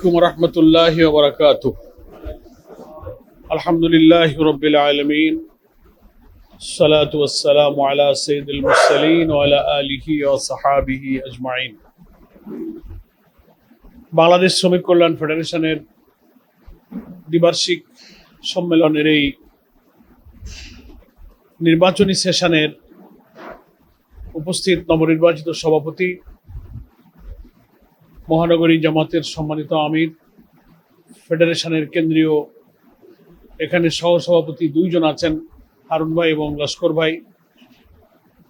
আলাইকুম রহমতুল্লাহি ওয়া বারাকাতুহু। আলহামদুলিল্লাহি রাব্বিল আলামিন, সালাতু ওয়াসসালামু আলা সাইয়্যিদিল মুরসালিন ওয়া আলা আলিহি ওয়া সাহবিহি আজমাইন। বাংলাদেশ শ্রমিক কল্যাণ ফেডারেশনের দ্বিবার্ষিক সম্মেলনের এই নির্বাচনী সেশনের উপস্থিত নবনির্বাচিত সভাপতি, মহানগরী জামাতের সম্মানিত আমির, ফেডারেশনের কেন্দ্রীয় এখানে সহসভাপতি দুইজন আছেন, হারুন ভাই এবং লস্কর ভাই,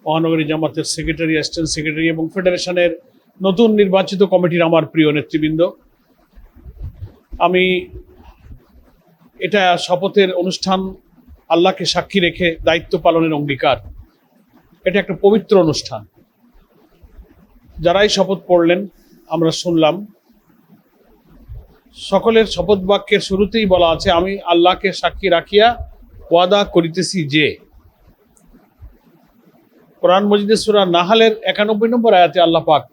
মহানগরী জামাতের সেক্রেটারি, অ্যাসিস্ট্যান্ট সেক্রেটারি এবং ফেডারেশনের নতুন নির্বাচিত কমিটির আমার প্রিয় নেতৃবৃন্দ। আমি এটা শপথের অনুষ্ঠান, আল্লাহকে সাক্ষী রেখে দায়িত্ব পালনের অঙ্গীকার। এটা একটা পবিত্র অনুষ্ঠান। যারাই শপথ পড়লেন আমরা শুনলাম, সকলের শপথ বাক্যের শুরুতেই বলা আছে, আমি আল্লাহকে সাক্ষী রাখিয়া ওয়াদা করিতেছি যে। কোরআন মজিদে সূরা নাহালের 91 নম্বর আয়াতে আল্লাহ পাক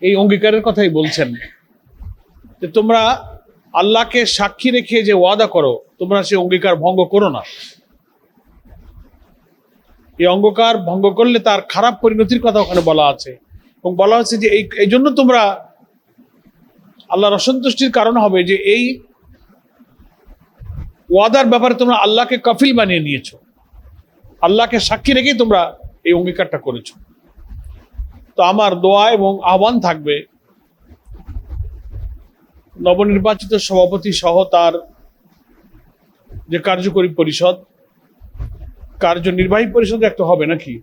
এই অঙ্গীকারের কথাই বলছেন যে তোমরা আল্লাহকে সাক্ষী রেখে যে ওয়াদা করো, তোমরা সেই অঙ্গীকার ভঙ্গ করো না। এই অঙ্গীকার ভঙ্গ করলে তার খারাপ পরিণতির কথা ওখানে বলা আছে, এবং বলা হচ্ছে যে এই জন্য তোমরা আল্লাহর অসন্তুষ্টির কারণ হবে যে এই ওয়াদার ব্যাপারে তোমরা আল্লাহকে কফিল বানিয়ে নিয়েছো, আল্লাহকে সাক্ষী রেখেই তোমরা এই অঙ্গীকারটা করেছো। তো আমার দোয়া এবং আহ্বান থাকবে নবনির্বাচিত সভাপতি সহ তার যে কার্যকরী পরিষদ, কার্যনির্বাহী পরিষদ একটা হবে নাকি,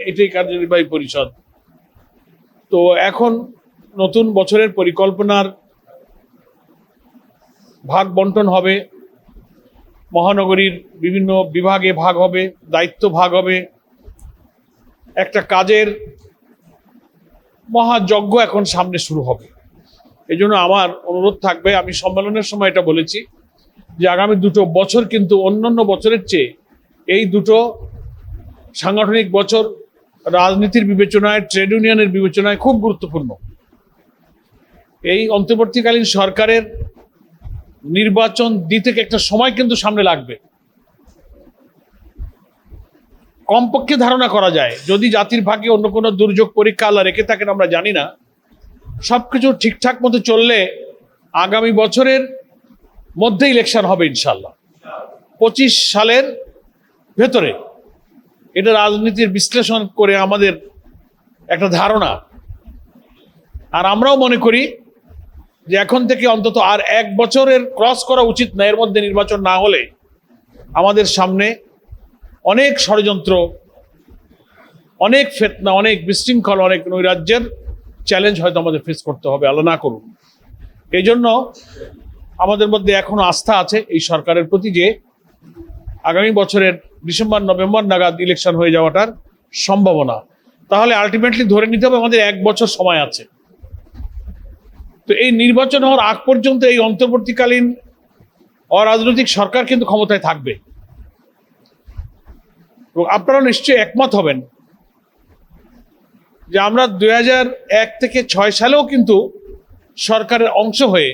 এটাই কার্যনির্বাহী পরিষদ। তো এখন নতুন বছরের পরিকল্পনার ভাগ বন্টন হবে, মহানগরীর বিভিন্ন বিভাগে ভাগ হবে, দায়িত্ব ভাগ হবে, একটা কাজের মহাযজ্ঞ এখন সামনে শুরু হবে। এই জন্য আমার অনুরোধ থাকবে, আমি সম্মেলনের সময় এটা বলেছি যে আগামী 2 বছর কিন্তু অন্যান্য বছরের চেয়ে এই 2 সাংগঠনিক বছর রাজনীতির বিবেচনায়, ট্রেড ইউনিয়নের বিবেচনায় খুব গুরুত্বপূর্ণ। এই অন্তর্বর্তীকালীন সরকারের নির্বাচন দিতে একটা সময় কিন্তু সামনে লাগবে। কমপক্ষে ধারণা করা যায় যদি জাতির ভাগ্যে অন্য কোনো দুর্যোগ পরীক্ষা আল্লাহ রেখে থাকেন, আমরা জানি না, সবকিছু ঠিকঠাক মতো চললে আগামী বছরের মধ্যে ইলেকশন হবে ইনশাল্লাহ, 25 সালের ভেতরে। এটা রাজনীতির বিশ্লেষণ করে আমাদের একটা ধারণা। আর আমরাও মনে করি যে এখন থেকে অন্তত আর 1 বছরের ক্রস করা উচিত না, এর মধ্যে নির্বাচন না হলে আমাদের সামনে অনেক ষড়যন্ত্র, অনেক ফিতনা, অনেক বিশৃঙ্খলা, অনেক নৈরাজ্যের চ্যালেঞ্জ হয়তো আমাদের ফেস করতে হবে, আল্লাহ না করুন। এই জন্য আমাদের মধ্যে এখনো আস্থা আছে এই সরকারের প্রতি যে আগামী বছরের ডিসেম্বর-নভেম্বর নাগাদ ইলেকশন হয়ে যাওয়াটার সম্ভাবনা। তাহলে আলটিমেটলি ধরে নিতে হবে আমাদের 1 বছর সময় আছে। তো এই নির্বাচন হওয়ার আগ পর্যন্ত এই অন্তর্বর্তীকালীন অরাজনৈতিক সরকার কিন্তু ক্ষমতায় থাকবে, এবং আপনারা নিশ্চয়ই একমত হবেন যে আমরা 2001 থেকে 6 সালেও কিন্তু সরকারের অংশ হয়ে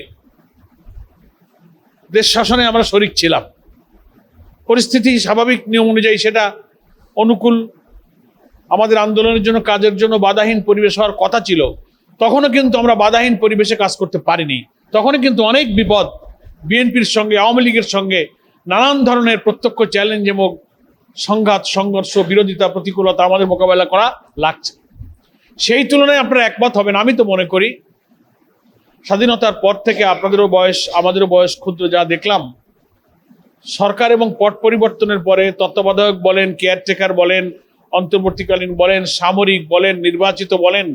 দেশ শাসনে আমরা শরিক ছিলাম। পরিস্থিতি স্বাভাবিক নিয়ম অনুযায়ী সেটা অনুকূল, আমাদের আন্দোলনের জন্য, কাজের জন্য বাধাহীন পরিবেশ হওয়ার কথা ছিল। তখনও কিন্তু আমরা বাধাহীন পরিবেশে কাজ করতে পারিনি। তখনও কিন্তু অনেক বিপদ, বিএনপির সঙ্গে, আওয়ামী লীগের সঙ্গে নানান ধরনের প্রত্যক্ষ চ্যালেঞ্জ এবং সংঘাত, সংঘর্ষ, বিরোধিতা, প্রতিকূলতা আমাদের মোকাবেলা করা লাগছে। সেই তুলনায় আপনারা একমত হবেন, আমি তো মনে করি স্বাধীনতার পর থেকে আপনাদেরও বয়স, আমাদেরও বয়স ক্ষুদ্র, যা দেখলাম সরকার এবং পট পরিবর্তনের পরে তত্ত্বাবধায়ক বলেন, কেয়ারটেকার বলেন, অন্তর্বর্তীকালীন বলেন, সামরিক বলেন, নির্বাচিত বলেন,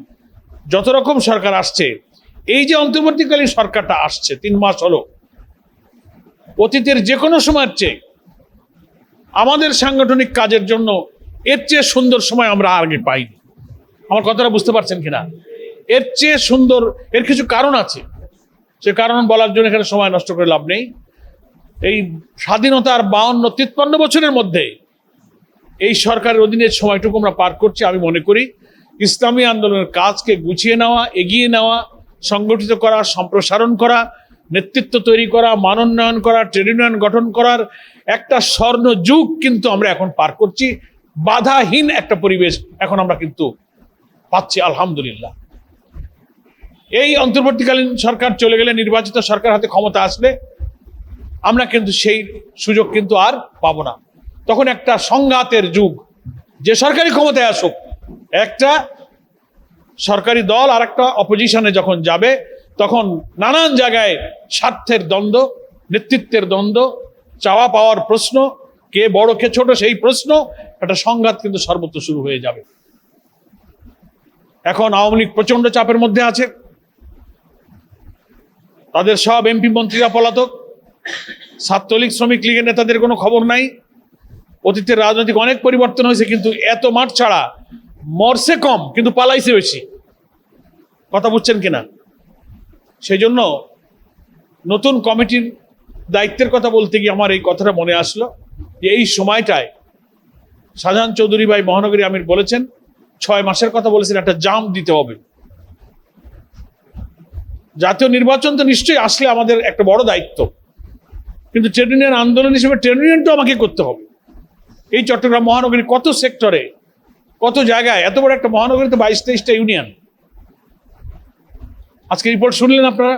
যত রকম সরকার আসছে, এই যে অন্তর্বর্তীকালীন সরকারটা আসছে 3 মাস হলো, অতীতের যে কোনো সময়ের চেয়ে আমাদের সাংগঠনিক কাজের জন্য এর চেয়ে সুন্দর সময় আমরা আগে পাইনি। আমার কথাটা বুঝতে পারছেন কিনা? এর চেয়ে সুন্দর, এর কিছু কারণ আছে, সে কারণ বলার জন্য এখানে সময় নষ্ট করে লাভ নেই। এই স্বাধীনতার 52-53 বছরের মধ্যে এই সরকারের অধীনে সময়টুকু আমরা পার করছি। আমি মনে করি ইসলামী আন্দোলনের কাজকে গুছিয়ে নেওয়া, এগিয়ে নেওয়া, সংগঠিত করা, সম্প্রসারণ করা, নেতৃত্ব তৈরি করা, মানোন্নয়ন করা, ট্রেড ইউনিয়ন গঠন করার একটা স্বর্ণ যুগ কিন্তু আমরা এখন পার করছি। বাধাহীন একটা পরিবেশ এখন আমরা কিন্তু পাচ্ছি আলহামদুলিল্লাহ। এই অন্তর্বর্তীকালীন সরকার চলে গেলে, নির্বাচিত সরকার হাতে ক্ষমতা আসলে আমরা কিন্তু সেই সুযোগ কিন্তু আর পাবো না। তখন একটা সংঘাতের যুগ, যে সরকারি ক্ষমতায় আসুক, একটা সরকারি দল আর একটা অপোজিশনে যখন যাবে, তখন নানান জায়গায় স্বার্থের দ্বন্দ্ব, নেতৃত্বের দ্বন্দ্ব, চাওয়া পাওয়ার প্রশ্ন, কে বড় কে ছোট সেই প্রশ্ন, একটা সংঘাত কিন্তু সর্বত্র শুরু হয়ে যাবে। এখন আওয়ামী লীগ প্রচন্ড চাপের মধ্যে আছে, তাদের সব এমপি মন্ত্রীরা পলাতক, ছাত্রলীগ শ্রমিক লীগের নেতাদের কোনো খবর নাই। অতীতের রাজনৈতিক অনেক পরিবর্তন হয়েছে, কিন্তু এত মাঠ ছাড়া মরছে কম কিন্তু পালাইছে বেশি। কথা বুঝছেন কিনা? সেই জন্য নতুন কমিটির দায়িত্বের কথা বলতে গিয়ে আমার এই কথাটা মনে আসলো যে এই সময়টায় শাহজাহান চৌধুরী ভাই মহানগরী আমির বলেছেন 6 মাসের কথা বলেছেন, একটা জাম দিতে হবে। জাতীয় নির্বাচন তো নিশ্চয়ই আসলে আমাদের একটা বড় দায়িত্ব, কিন্তু ট্রেড ইউনিয়ন আন্দোলন হিসেবে ট্রেড ইউনিয়নটাও আমাকে করতে হবে। এই চট্টগ্রাম মহানগরী কত সেক্টরে, কত জায়গায়, এত বড় একটা মহানগরীতে 22-23টা ইউনিয়ন। আজকে রিপোর্ট শুনলেন আপনারা,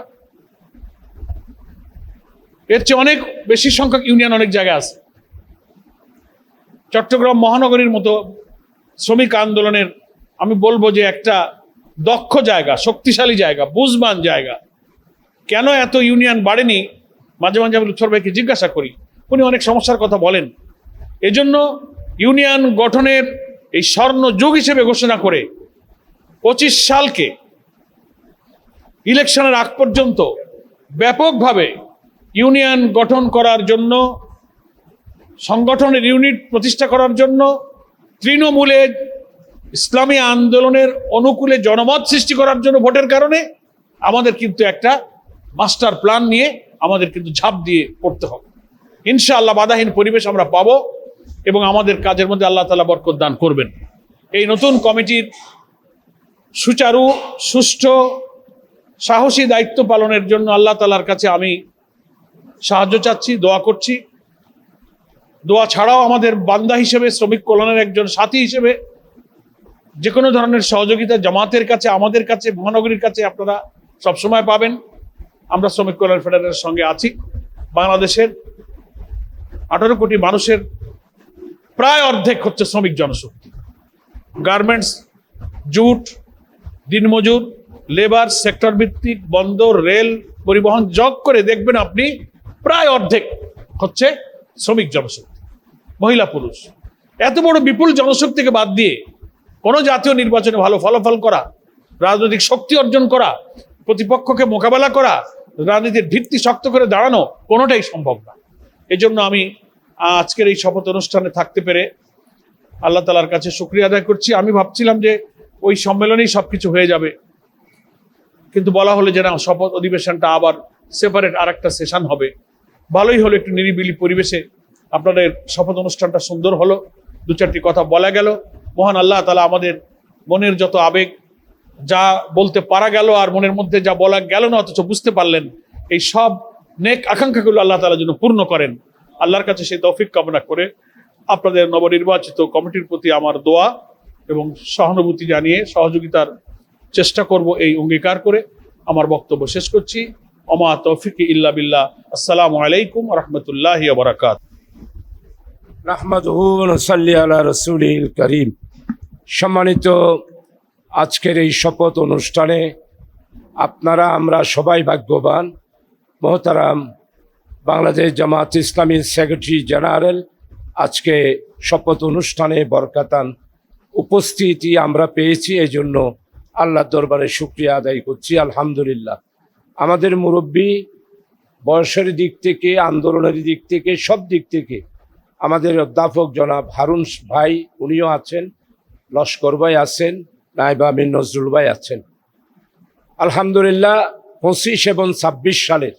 এর চেয়ে অনেক বেশি সংখ্যক ইউনিয়ন অনেক জায়গায় আছে। চট্টগ্রাম মহানগরীর মতো শ্রমিক আন্দোলনের আমি বলবো যে একটা দক্ষ জায়গা, শক্তিশালী জায়গা, বুঝবান জায়গা। কেন এত ইউনিয়ন বাড়েনি মাঝে মাঝে আমি লুৎফর ভাইকে জিজ্ঞাসা করি, উনি অনেক সমস্যার কথা বলেন। এজন্য ইউনিয়ন গঠনের এই স্বর্ণ যুগ হিসেবে ঘোষণা করে 25 সালকে ইলেকশনের আগ পর্যন্ত ব্যাপকভাবে ইউনিয়ন গঠন করার জন্য, সংগঠনের ইউনিট প্রতিষ্ঠা করার জন্য, তৃণমূলে ইসলামী আন্দোলনের অনুকূলে জনমত সৃষ্টি করার জন্য ভোটের কারণে আমাদের কিন্তু একটা মাস্টার প্ল্যান নিয়ে আমাদের কিন্তু ঝাঁপ দিয়ে পড়তে হবে। ইনশাআল্লাহ বাধাহীন পরিবেশ আমরা পাবো এবং আমাদের কাজের মধ্যে আল্লাহ তাআলা বরকত দান করবেন। এই নতুন কমিটির সুচারু, সুষ্ঠু, সাহসী দায়িত্ব পালনের জন্য আল্লাহ তাআলার কাছে আমি সাহায্য চাচ্ছি, দোয়া করছি। দোয়া ছাড়াও আমাদের বান্দা হিসেবে, শ্রমিক কল্যাণের একজন সাথী হিসেবে যে কোনো ধরনের সহযোগিতা জামাতের কাছে, আমাদের কাছে, মহানগরীর কাছে আপনারা সবসময় পাবেন। আমরা শ্রমিক কল্যাণ ফেডারেশনের সঙ্গে আছি। বাংলাদেশের 18 কোটি মানুষের প্রায় অর্ধেক হচ্ছে শ্রমিক জনশক্তি। গার্মেন্টস, জুট, দিনমজুর, লেবার, সেক্টর ভিত্তিক, বন্দর, রেল, পরিবহন যোগ করে দেখবেন আপনি প্রায় অর্ধেক হচ্ছে শ্রমিক জনশক্তি, মহিলা পুরুষ। এত বড় বিপুল জনশক্তিকে বাদ দিয়ে কোনো জাতীয় নির্বাচনে ভালো ফলাফল করা, রাজনৈতিক শক্তি অর্জন করা, প্রতিপক্ষকে মোকাবেলা করা, রাজনীতির ভিত্তি শক্ত করে দাঁড়ানো কোনোটাই সম্ভব না। এই জন্য আমি আজকের এই শপথ অনুষ্ঠানে থাকতে পেরে আল্লাহ তাআলার কাছে শুকরিয়া আদায় করছি। আমি ভাবছিলাম যে ওই সম্মেলনেই সবকিছু হয়ে যাবে, কিন্তু বলা হলো যে না, শপথ অধিবেশনটা আবার সেপারেট আরেকটা সেশন হবে। ভালোই হলো, একটু নিরিবিলি পরিবেশে আপনাদের শপথ অনুষ্ঠানটা সুন্দর হলো, 2-4টি কথা বলা গেল। মহান আল্লাহ তাআলা আমাদের মনের যত আবেগ, যা বলতে পারা গেল আর মনের মধ্যে যা বলা গেল না অথচ বুঝতে পারলেন, এই সব নেক আকাঙ্ক্ষাগুলো আল্লাহ তাআলা যেন পূর্ণ করেন। আল্লাহর কাছে সেই তৌফিক কামনা করে আপনাদের নবনির্বাচিত কমিটির প্রতি আমার দোয়া এবং সহানুভূতি জানিয়ে সহযোগিতার চেষ্টা করব এই অঙ্গীকার করে আমার বক্তব্য শেষ করছি। ওমা তৌফিকি ইল্লা বিল্লাহ। আসসালামু আলাইকুম ওয়া রাহমাতুল্লাহি ওয়া বারাকাতুহু। নাহমাদুহু ওয়া নুসাল্লি আলা রাসূলিল কারীম। সম্মানিত আজকের এই শপথ অনুষ্ঠানে আপনারা, আমরা সবাই ভাগ্যবান। মোহতারাম বাংলাদেশ জামাত ইসলামীর সেক্রেটারি জেনারেল আজকে শপথ অনুষ্ঠানে বরকাতান উপস্থিতি আমরা পেয়েছি, এই জন্য আল্লাহর দরবারে শুকরিয়া আদায় করছি। আলহামদুলিল্লাহ। আমাদের মুরব্বী বয়সের দিক থেকে, আন্দোলনের দিক থেকে, সব দিক থেকে আমাদের অধ্যাপক জনাব হারুন ভাই, উনিও আছেন, লস্কর ভাই আছেন, নায়েব আমির নজরুল ভাই আছেন। আলহামদুলিল্লাহ 25 এবং 26 সালের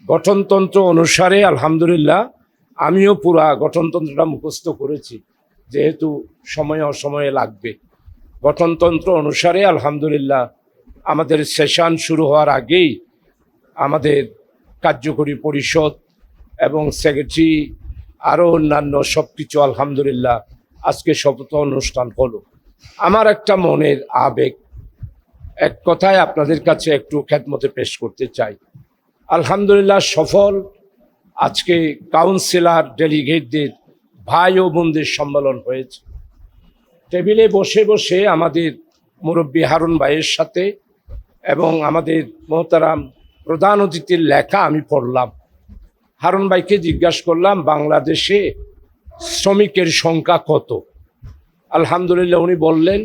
গঠনতন্ত্র অনুসারে আলহামদুলিল্লাহ আমিও পুরা গঠনতন্ত্রটা মুখস্থ করেছি, যেহেতু সময়ে অসময়ে লাগবে। গঠনতন্ত্র অনুসারে আলহামদুলিল্লাহ আমাদের সেশন শুরু হওয়ার আগেই আমাদের কার্যকরী পরিষদ এবং সেক্রেটারি আরও অন্যান্য সব কিছু আলহামদুলিল্লাহ আজকে শপথ অনুষ্ঠান হলো। আমার একটা মনের আবেগ, এক কথায় আপনাদের কাছে একটু খেদমতে পেশ করতে চাই। আলহামদুলিল্লাহ সফল আজকে কাউন্সিলর ডেলিগেটদের ভাই ও বোনদের সম্মেলন হয়েছে। টেবিলে বসে বসে আমাদের মুরব্বী হারুন ভাইয়ের সাথে এবং আমাদের মোহতারাম প্রধান অতিথির লেখা আমি পড়লাম। হারুন ভাইকে জিজ্ঞাসা করলাম বাংলাদেশে শ্রমিকের সংখ্যা কত। আলহামদুলিল্লাহ উনি বললেন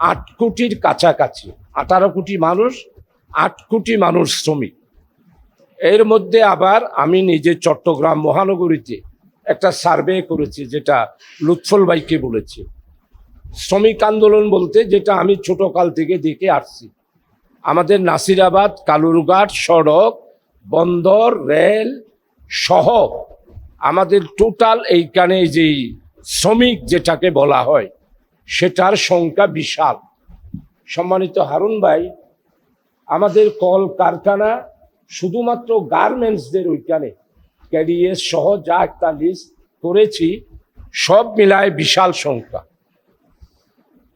8 কোটির কাছাকাছি, 18 কোটি মানুষ, 8 কোটি মানুষ শ্রমিক। এর মধ্যে আবার আমি নিজে চট্টগ্রাম মহানগরীতে একটা সার্ভে করেছি, যেটা লুৎফুল ভাইকে বলেছি। শ্রমিক আন্দোলন বলতে যেটা আমি ছোটকাল থেকে দেখে আসছি, আমাদের নাসিরাবাদ কালুরঘাট সড়ক, বন্দর, রেল সহ আমাদের টোটাল এইখানে যেই শ্রমিক যেটাকে বলা হয় সেটার সংখ্যা বিশাল। সম্মানিত হারুন ভাই, আমাদের কল কারখানা শুধুমাত্র গার্মেন্টসদের ওইখানে ক্যারিয়ার সহ যা একটা লিস্ট করেছি সব মিলায় বিশাল সংখ্যা।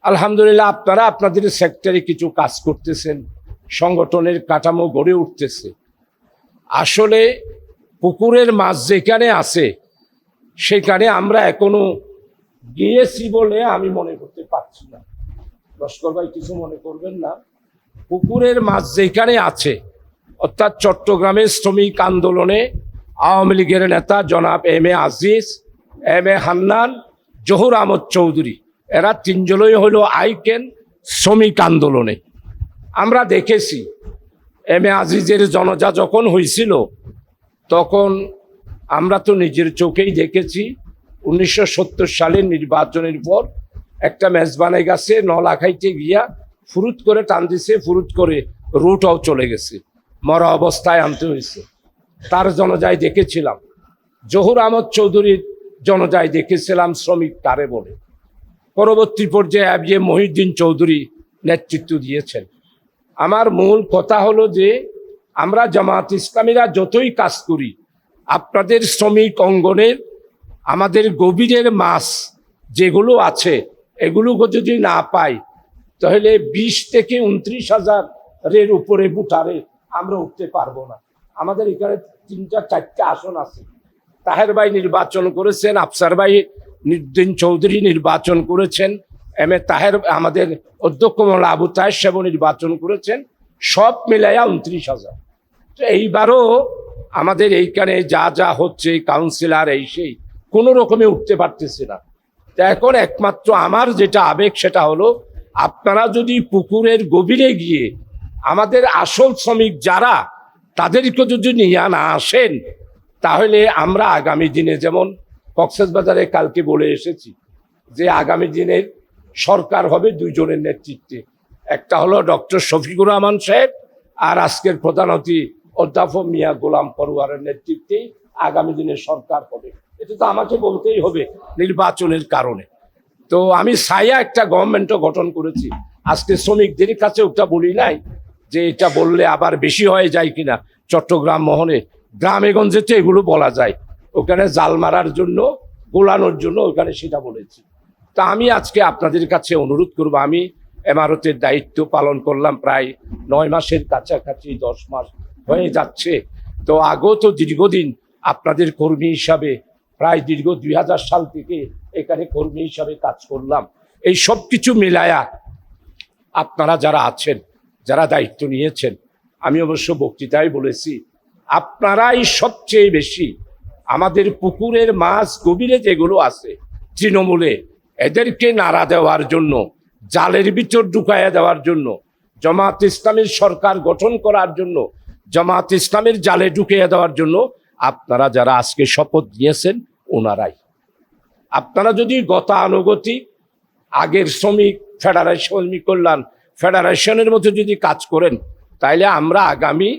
আলহামদুলিল্লাহ আপনারা আপনাদের সেক্টরে কিছু কাজ করতেছেন, সংগঠনের কাঠামো গড়ে উঠতেছে। আসলে পুকুরের মাছ যেখানে আছে সেখানে আমরা এখনো গিয়েছি বলে আমি মনে করতে পারছি না। লস্কর ভাই কিছু মনে করবেন না। পুকুরের মাছ যেখানে আছে, অর্থাৎ চট্টগ্রামের শ্রমিক আন্দোলনে আওয়ামী লীগের নেতা জনাব M A Aziz, M A Hannan, Zahur Ahmad Chowdhury, এরা তিনজনই হলো আইকেন শ্রমিক আন্দোলনে। আমরা দেখেছি এম এ আজিজের জনজা যখন হয়েছিল তখন আমরা তো নিজের চোখেই দেখেছি 1970 সালের নির্বাচনের পর একটা মেজবানে গাছে নলা খাইতে গিয়া ফুরুত করে টান দিছে, ফুরুত করে রুটও চলে গেছে, মরা অবস্থায় আনতে হয়েছে। তার জনজায় দেখেছিলাম। জহুর আহমদ চৌধুরীর জনজায় দেখেছিলাম শ্রমিক কারে বলে। পরবর্তী পর্যায়ে আবিয়ে মহিউদ্দিন চৌধুরী নেতৃত্ব দিয়েছেন। আমার মূল কথা হলো যে আমরা জামাত ইসলামীরা যতই কাজ করি, আপনাদের শ্রমিক অঙ্গনের আমাদের গভীরের মাছ যেগুলো আছে এগুলো যদি না পাই তাহলে 20 থেকে 29,000-এর উপরে বুটারে আমরা উঠতে পারবো না। আমাদের এখানে 3-4টা আসন আছে। তাহের ভাই নির্বাচন করেছেন, আফসার ভাই উদ্দিন চৌধুরী নির্বাচন করেছেন, এম এ তাহের আমাদের অধ্যক্ষ মৌলানা আবু তাহের সাহেব নির্বাচন করেছেন, সব মিলাইয়া 29,000। তো এইবারও আমাদের এইখানে যা যা হচ্ছে কাউন্সিলর এই সেই কোনো রকমে উঠতে পারতেছে না। তো এখন একমাত্র আমার যেটা আবেগ সেটা হলো আপনারা যদি পুকুরের গভীরে গিয়ে আমাদের আসল শ্রমিক যারা তাদেরকে যদি নিয়ে না আসেন তাহলে আমরা আগামী দিনে, যেমন কক্সবাজারে কালকে বলে এসেছি যে আগামী দিনের সরকার হবে 2 জনের নেতৃত্বে, একটা হলো ডক্টর শফিকুর রহমান সাহেব আর আজকের প্রধান অতিথি অধ্যাপক মিয়া গোলাম পরোয়ারের নেতৃত্বেই আগামী দিনের সরকার হবে। এটা তো আমাকে বলতেই হবে নির্বাচনের কারণে। তো আমি ছায়া একটা গভর্নমেন্টও গঠন করেছি। আজকে শ্রমিকদের কাছে ওটা বলি নাই যে এটা বললে আবার বেশি হয়ে যায় কিনা। চট্টগ্রাম মহলে গ্রামে গঞ্জে তো এগুলো বলা যায়, ওখানে জাল মারার জন্য, গোলানোর জন্য ওখানে সেটা বলেছি। তা আমি আজকে আপনাদের কাছে অনুরোধ করব, আমি এমারতের দায়িত্ব পালন করলাম প্রায় 9 মাসের কাছাকাছি, 10 মাস হয়ে যাচ্ছে। তো আগেও তো দীর্ঘদিন আপনাদের কর্মী হিসাবে প্রায় দীর্ঘ 2000 সাল থেকে এখানে কর্মী হিসাবে কাজ করলাম। এই সব কিছু মিলায়া আপনারা যারা আছেন, যারা দায়িত্ব নিয়েছেন, আমি অবশ্য বক্তৃতায় বলেছি আপনারাই সবচেয়ে বেশি আমাদের পুকুরের মাছ গভীরে যেগুলো আছে তৃণমূলে এদেরকে নাড়া দেওয়ার জন্য, জালের ভিতর ঢুকাইয়া দেওয়ার জন্য, জামাত ইসলামের সরকার গঠন করার জন্য, জামাত ইসলামের জালে ঢুকিয়ে দেওয়ার জন্য আপনারা যারা আজকে শপথ নিয়েছেন ওনারাই। আপনারা যদি গতানুগতিক আগের শ্রমিক ফেডারেশন, শ্রমিক কল্যাণ ফেডারেশনের মতো যদি কাজ করেন তাইলে আমরা আগামী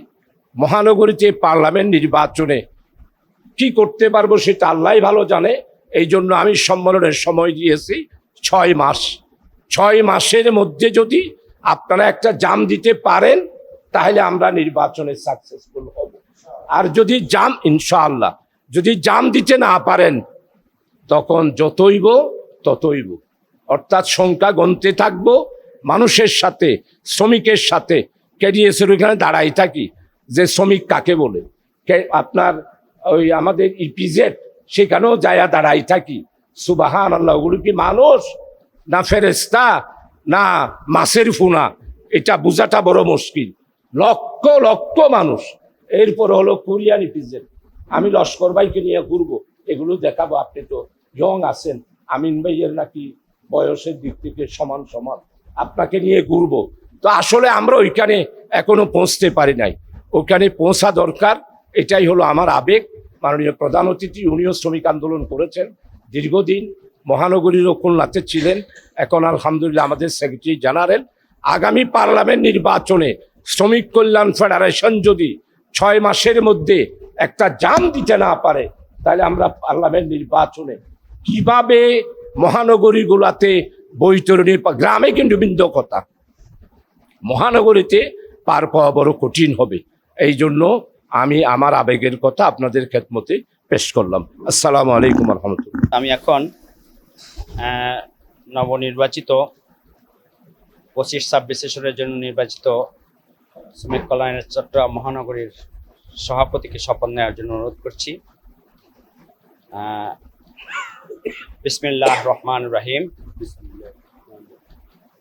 মহানগরীতে পার্লামেন্ট নির্বাচনে কি করতে পারবো সেটা আল্লাহ ভালো জানে। এই জন্য আমি সম্মেলনের সময় দিয়েছি 6 মাস। 6 মাসের মধ্যে যদি আপনারা একটা জাম দিতে পারেন, তাহলে আমরা নির্বাচনে সাকসেসফুল হব। আর যদি জাম, ইনশাআল্লাহ যদি জাম দিতে না পারেন, তখন যতইব ততইব, অর্থাৎ সংখ্যা গণতে থাকবো, মানুষের সাথে, শ্রমিকের সাথে। কেডিএসের ওইখানে দাঁড়াই থাকি যে শ্রমিক কাকে বলে, আপনার ওই আমাদের ইপিজেড সেখানেও যায়া দাঁড়াই থাকি। সুবাহান আল্লাহ, ওগুলো কি মানুষ না ফেরেস্তা না মাছের ফুনা, এটা বোঝাটা বড় মুশকিল। লক্ষ লক্ষ মানুষ। এরপর হলো কোরিয়ান ইপিজেড, আমি লস্কর ভাইকে নিয়ে ঘুরবো, এগুলো দেখাবো। আপনি তো ইয়ং আছেন, আমিন ভাইয়ের নাকি বয়সের দিক থেকে সমান সমান, আপনাকে নিয়ে ঘুরবো। তো আসলে আমরা ওইখানে এখনো পৌঁছতে পারি নাই, ওইখানে পৌঁছা দরকার। এটাই হলো আমার আবেগ। মাননীয় প্রধান অতিথি, উনিও শ্রমিক আন্দোলন করেছেন দীর্ঘদিন, মহানগরীরও খুলনাতে ছিলেন, এখন আলহামদুলিল্লাহ আমাদের সেক্রেটারি জেনারেল। আগামী পার্লামেন্ট নির্বাচনে শ্রমিক কল্যাণ ফেডারেশন যদি 6 মাসের মধ্যে একটা জাম দিতে না পারে, তাহলে আমরা পার্লামেন্ট নির্বাচনে কিভাবে মহানগরীগুলাতে বৈতরণী, গ্রামে কিন্তু বিন্দু কথা, মহানগরীতে পার পাওয়া বড় কঠিন হবে। এই জন্য আমি আমার আবেগের কথা আপনাদের খেদমতে পেশ করলাম। আসসালামু আলাইকুম রহমতুল্লাহ। আমি এখন নবনির্বাচিত 25-26 সেশনের জন্য নির্বাচিত শ্রমিক কল্যাণের চট্টগ্রাম মহানগরীর সভাপতিকে শপথ নেওয়ার জন্য অনুরোধ করছি। বিসমিল্লাহ রহমান রহিম।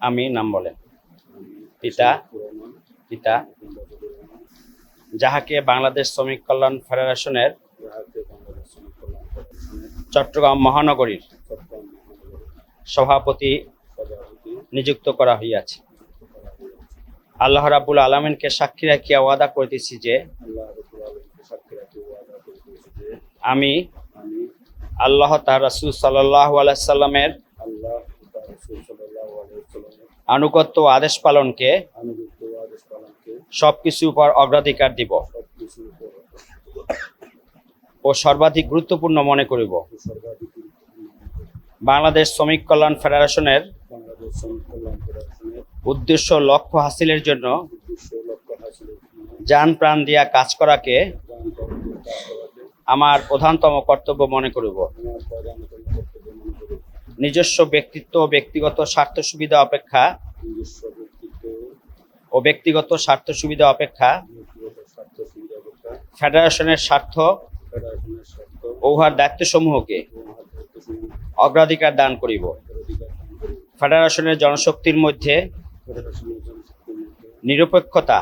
আমি নাম বলেন। পিতা যাহাকে বাংলাদেশ শ্রমিক কল্যাণ ফেডারেশনের চট্টগ্রাম মহানগরীর সভাপতি নিযুক্ত করা হইয়াছে, আল্লাহ রাব্বুল আলামিনকে সাক্ষী রাখিয়া ওয়াদা করিতেছি যে আমি আল্লাহ তাআলা রাসূল সাল্লাল্লাহু আলাইহি সাল্লামের আনুগত্য ও আদেশ পালনকে সবকিছুর উপর অগ্রাধিকার দিব ও সর্বাধিক গুরুত্বপূর্ণ মনে করিব। বাংলাদেশ শ্রমিক কল্যাণ ফেডারেশনের উদ্দেশ্য লক্ষ্য হাসিলের জন্য জান প্রাণ দিয়া কাজ করাকে আমার প্রধানতম কর্তব্য মনে করিব। নিজস্ব ব্যক্তিত্ব ও ব্যক্তিগত স্বার্থ সুবিধা অপেক্ষা ফেডারেশনের স্বার্থ ও উহার দায়িত্বসমূহকে অগ্রাধিকার দান করিব। ফেডারেশনের জনশক্তির মধ্যে নিরপেক্ষতা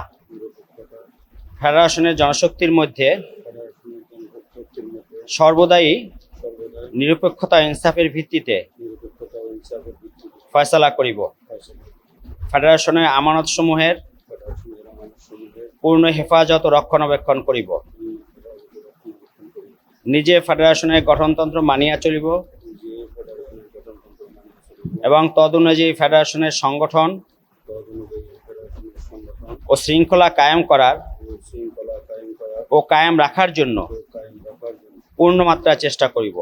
সর্বদাই নিরপেক্ষতা ইনসাফের ভিত্তিতে ফয়সালা করিব। ফেডারেশনের আমানত সমূহের পূর্ণ হেফাজত ও রক্ষণাবেক্ষণ করিব। নিজে ফেডারেশনের গঠনতন্ত্র মানিয়া চলিব এবং তদ অনুযায়ী ফেডারেশনের সংগঠন ও শৃঙ্খলা কায়েম করার ও কায়েম রাখার জন্য পূর্ণ মাত্রায় চেষ্টা করিব।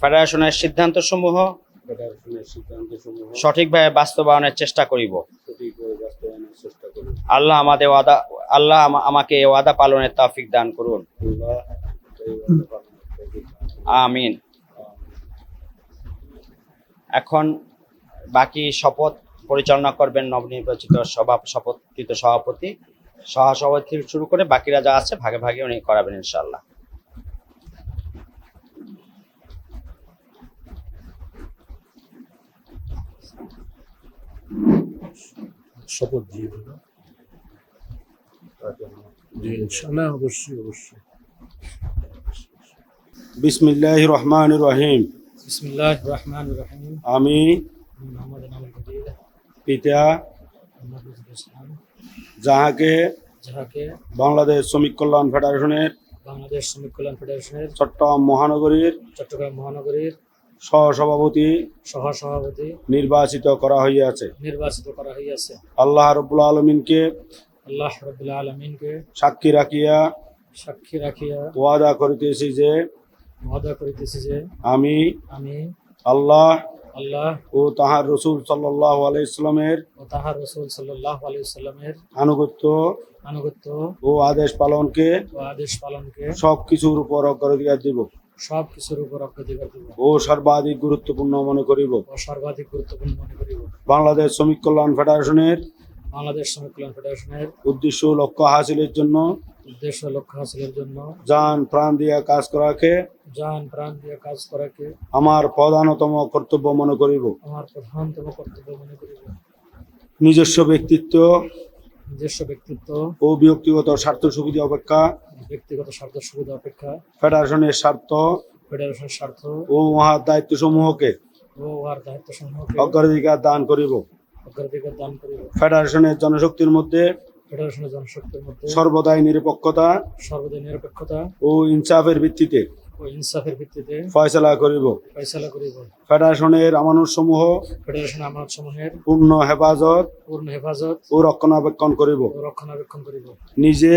ফেডারেশনের সিদ্ধান্তসমূহ সঠিকভাবে বাস্তবায়নের চেষ্টা করিব। আল্লাহ আমাকে এই ওয়াদা পালনের তৌফিক দান করুন। আমিন। এখন বাকি শপথ পরিচালনা করবেন নবনির্বাচিত শপথকৃত সভাপতি, সহসভাপতি শুরু করে বাকিরা যা আছে ভাগে ভাগে উনি করাবেন ইনশাআল্লাহ। শপথ দিয়ে ইনশাআল্লাহ, অবশ্যই অবশ্যই। বিসমিল্লাহির রহমানির রহিম। বিসমিল্লাহির রহমানির রহিম। আমি মোহাম্মদ নামুল কবির পিতা মোহাম্মদ ইসলাম যাহাকে বাংলাদেশ শ্রমিক কল্যাণ ফেডারেশনের চট্টগ্রাম মহানগরীর সহসভাপতি নির্বাচিত করা হইয়াছে। আল্লাহ রাব্বুল আলামিনকে সাক্ষী রাখিয়া ওয়াদা করিতেছি যে আমি আল্লাহ আল্লাহ ও তাহার রসুল সাল্লাল্লাহু আলাইহি সাল্লামের ও তাহার রাসূল সাল্লাল্লাহু আলাইহি সাল্লামের আনুগত্য আনুগত্য ও আদেশ পালনকে ও আদেশ পালনকে সব কিছুর উপর অগ্রাধিকার দিব সব কিছুর উপর অগ্রাধিকার দিব ও সর্বাধিক গুরুত্বপূর্ণ মনে করিব। ও সর্বাধিক গুরুত্বপূর্ণ মনে করিব। বাংলাদেশ শ্রমিক কল্যাণ ফেডারেশনের বাংলাদেশ শ্রমিক কল্যাণ ফেডারেশনের উদ্দেশ্য ও লক্ষ্য হাসিলের জন্য উদ্দেশ্য ও লক্ষ্য হাসিলের জন্য জান প্রাণ দিয়া কাজ করাকে জান প্রাণ দিয়ে কাজ করাকে আমার প্রধানতম কর্তব্য মনে করিব। আমার প্রধানতম কর্তব্য মনে করিব। নিজস্ব ব্যক্তিত্ব নিজস্ব ব্যক্তিত্ব ও ব্যক্তিগত স্বার্থ সুবিধা অপেক্ষা ব্যক্তিগত স্বার্থ সুবিধা অপেক্ষা ফেডারেশনের স্বার্থ ফেডারেশনের স্বার্থ ও মহার দায়িত্ব সমূহকে ও উহার দায়িত্ব সমূহকে অগ্রাধিকার দান করিব। অগ্রাধিকার দান করিব। ফেডারেশনের জনশক্তির মধ্যে ফেডারেশনের জনশক্তির মধ্যে সর্বদাই নিরপেক্ষতা সর্বদা নিরপেক্ষতা ও ইনসাফের ভিত্তিতে ও ইনসাফের ভিত্তিতে ফয়সালা করিব। ফয়সালা করিব। ফেডারেশনের আমানত সমূহ ফেডারেশন আমানত সমূহের পূর্ণ হেফাজত পূর্ণ হেফাজত ও রক্ষণাবেক্ষণ করিব। ও রক্ষণাবেক্ষণ করিব। নিজে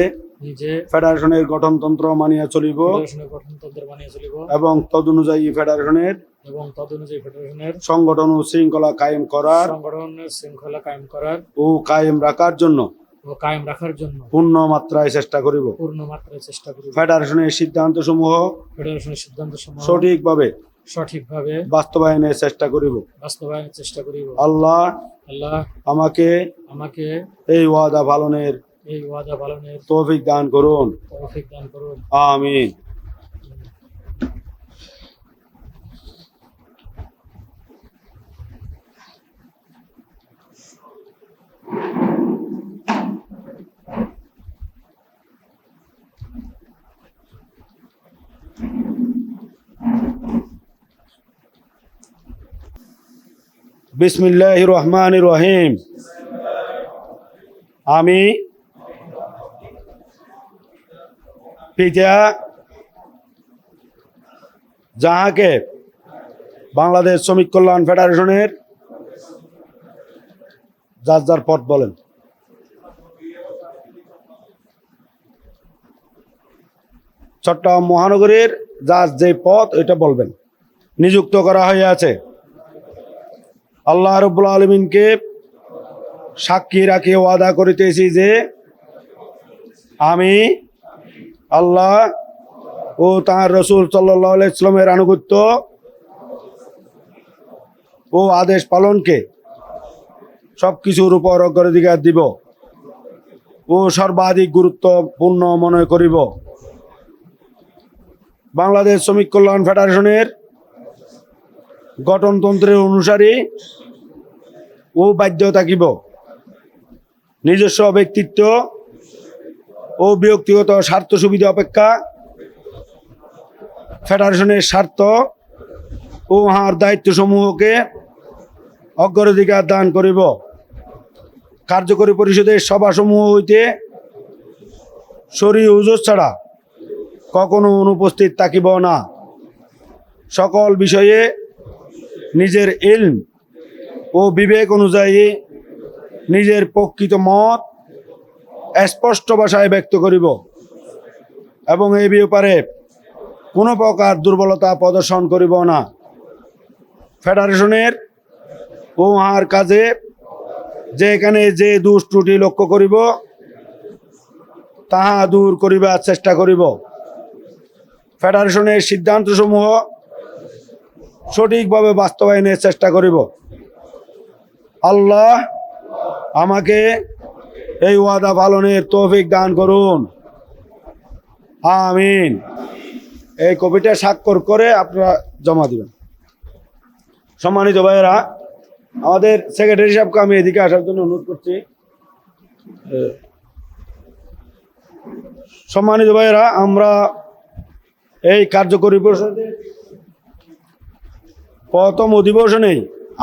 নিজে ফেডারেশনের গঠনতন্ত্র মানিয়া চলিব ফেডারেশনের গঠনতন্ত্র মানিয়ে চলিব এবং তদনুযায়ী ফেডারেশনের এবং তদনুযায়ী ফেডারেশনের সংগঠন ও শৃঙ্খলা কায়েম করার সংগঠনের শৃঙ্খলা কায়েম করার ও কায়েম রাখার জন্য ও কায়েম রাখার জন্য পূর্ণ মাত্রায় চেষ্টা করিব। পূর্ণ মাত্রায় চেষ্টা করিব। ফেডারেশনের সিদ্ধান্ত সমূহ ফেডারেশনের সিদ্ধান্ত সমূহ সঠিকভাবে সঠিকভাবে বাস্তবায়নের চেষ্টা করিব। বাস্তবায়নের চেষ্টা করিব। আল্লাহ আল্লাহ আমাকে আমাকে এই ওয়াদা পালনের এই ওয়াদা পালনের তৌফিক দান করুন। তৌফিক দান করুন। আমিন। বিসমিল্লাহির রহমানির রহিম। আমি পিতা যাহাকে বাংলাদেশ শ্রমিক কল্যাণ ফেডারেশনের যার যার পদ বলেন চট্টগ্রাম মহানগরীর যার যে পদ এটা বলবেন নিযুক্ত করা হইয়াছে আল্লাহ রাব্বুল আলামিনকে সাক্ষী রাখি ওয়াদা করিতেছি যে আমি আল্লাহ ও তাঁর রসুল সাল্লাল্লাহু আলাইহি ওয়াসাল্লামের আনুগত্য ও আদেশ পালনকে সব কিছুর উপর অগ্রাধিকার দিব ও সর্বাধিক গুরুত্বপূর্ণ মনে করিব। বাংলাদেশ শ্রমিক কল্যাণ ফেডারেশনের গঠনতন্ত্রের অনুসারী ও বাধ্য থাকিব। নিজস্ব ব্যক্তিত্ব ও ব্যক্তিগত স্বার্থ সুবিধা অপেক্ষা ফেডারেশনের স্বার্থ ও উহার দায়িত্ব সমূহকে অগ্রাধিকার দান করিব। কার্যকরী পরিষদের সভাসমূহ হইতে শরী হুজুর ছাড়া কখনো অনুপস্থিত থাকিব না। সকল বিষয়ে নিজের ইলম ও বিবেক অনুযায়ী নিজের প্রকৃত মত স্পষ্ট ভাষায় ব্যক্ত করিব এবং এই ব্যাপারে কোনো প্রকার দুর্বলতা প্রদর্শন করিব না। ফেডারেশনের ও উহার কাজে যেখানে যে দোষ ত্রুটি লক্ষ্য করিব তাহা দূর করিবার চেষ্টা করিব। ফেডারেশনের সিদ্ধান্তসমূহ সঠিকভাবে বাস্তবায়নের চেষ্টা করিব। আল্লাহ আমাকে এই ওয়াদা পালনের তৌফিক দান করুন। আমিন। এই কপিটা স্বাক্ষর করে আপনারা জমা দিবেন। সম্মানিত ভাইয়েরা, আমাদের সেক্রেটারি সাহেবকে আমি এদিকে আসার জন্য অনুরোধ করছি। সম্মানিত ভাইয়েরা, আমরা এই কার্যকরী পরিষদের প্রথম অধিবেশনেই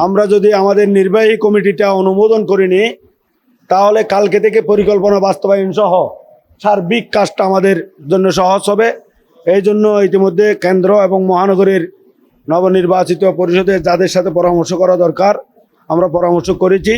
আমরা যদি আমাদের নির্বাহী কমিটিটা অনুমোদন করিনি তাহলে কালকে থেকে পরিকল্পনা বাস্তবায়ন সহ সার্বিক কাজটা আমাদের জন্য সহজ হবে। এই জন্য ইতিমধ্যে কেন্দ্র এবং মহানগরীর নবনির্বাচিত পরিষদের যাদের সাথে পরামর্শ করা দরকার আমরা পরামর্শ করেছি।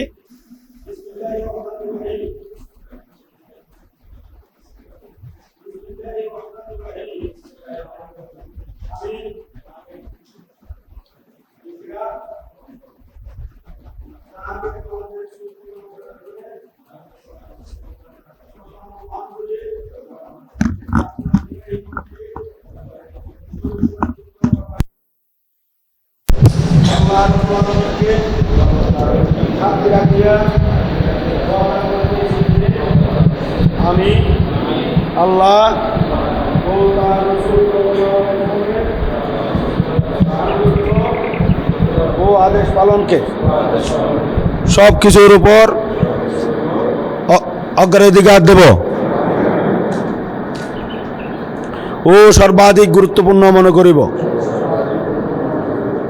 আল্লাহ ও তার রাসূল ও আদেশ পালনকে সব কিছুর উপর অগ্রাধিকার দেব ও সর্বাধিক গুরুত্বপূর্ণ মনে করিব।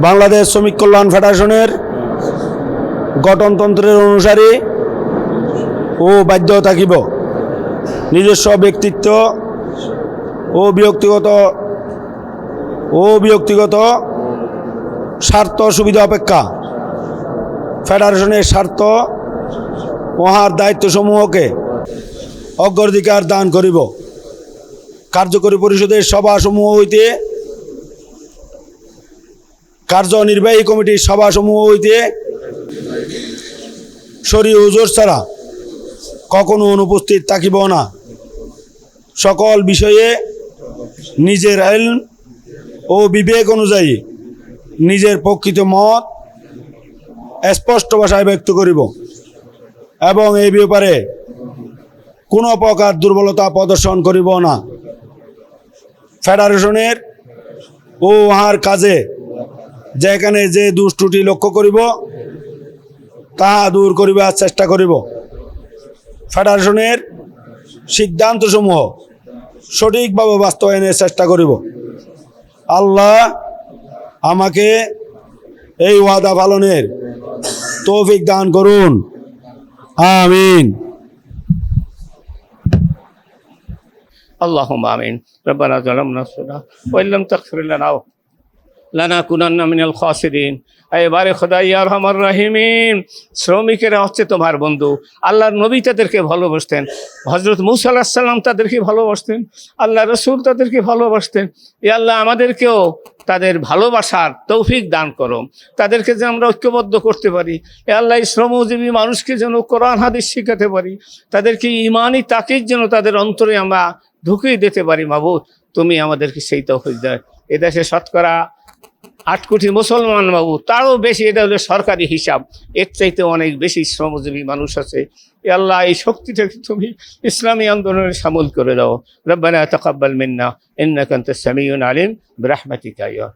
বাংলাদেশ শ্রমিক কল্যাণ ফেডারেশনের গঠনতন্ত্রের অনুসারী ও বাধ্য থাকিব। নিজস্ব ব্যক্তিত্ব ও ব্যক্তিগত স্বার্থ সুবিধা অপেক্ষা ফেডারেশনের স্বার্থ উহার দায়িত্বসমূহকে অগ্রাধিকার দান করিব। কার্যকরী পরিষদের সভাসমূহ হইতে কার্যনির্বাহী কমিটির সভাসমূহ হইতে শরী হুজুর ছাড়া কখনো অনুপস্থিত থাকিব না। সকল বিষয়ে নিজের ইলম ও বিবেক অনুযায়ী নিজের প্রকৃত মত স্পষ্ট ভাষায় ব্যক্ত করিব এবং এই ব্যাপারে কোনো প্রকার দুর্বলতা প্রদর্শন করিব না। ফেডারেশনের ও উহার কাজে যেখানে যে দোষ ত্রুটি লক্ষ্য করিব তাহা দূর করিবার চেষ্টা করিব। ফেডারেশনের সিদ্ধান্তসমূহ সঠিকভাবে বাস্তবায়নের চেষ্টা করিব। আল্লাহ আমাকে এই ওয়াদা পালনের তৌফিক দান করুন, আমিন। اللهم آمين ربنا ظلمنا أنفسنا وإن لم تغفر لنا لنكونن من الخاسرين। এবারে খোদা ইয়া রহমান রাহিমিন, শ্রমিকেরা হচ্ছে তোমার বন্ধু। আল্লাহর নবী তাদেরকে ভালোবাসতেন, হজরত মুসা আলাইহিস সালাম তাদেরকে ভালোবাসতেন, আল্লাহ রসুল তাদেরকে ভালোবাসতেন। এ আল্লাহ আমাদেরকেও তাদের ভালোবাসার তৌফিক দান করো, তাদেরকে যেন আমরা ঐক্যবদ্ধ করতে পারি। এ আল্লাহ এই শ্রমজীবী মানুষকে যেন কোরআন হাদিস শিখাতে পারি, তাদেরকে ইমানি তাকিদ যেন তাদের অন্তরে আমরা ঢুকিয়ে দিতে পারি। মাবুদ তুমি আমাদেরকে সেই তৌফিক দাও। এদেশে শতকরা 8 কোটি মুসলমান বাবু, তারও বেশি, এটা হলো সরকারি হিসাব, এর চাইতে অনেক বেশি শ্রমজীবী মানুষ আছে। এ আল্লাহ এই শক্তিটাকে তুমি ইসলামী আন্দোলনে সামিল করে দাও। রব্বানা তাকাব্বাল মিন্না ইন্নাকা আনতাস সামিউল আলিম বিরহমাতিকা ইয়া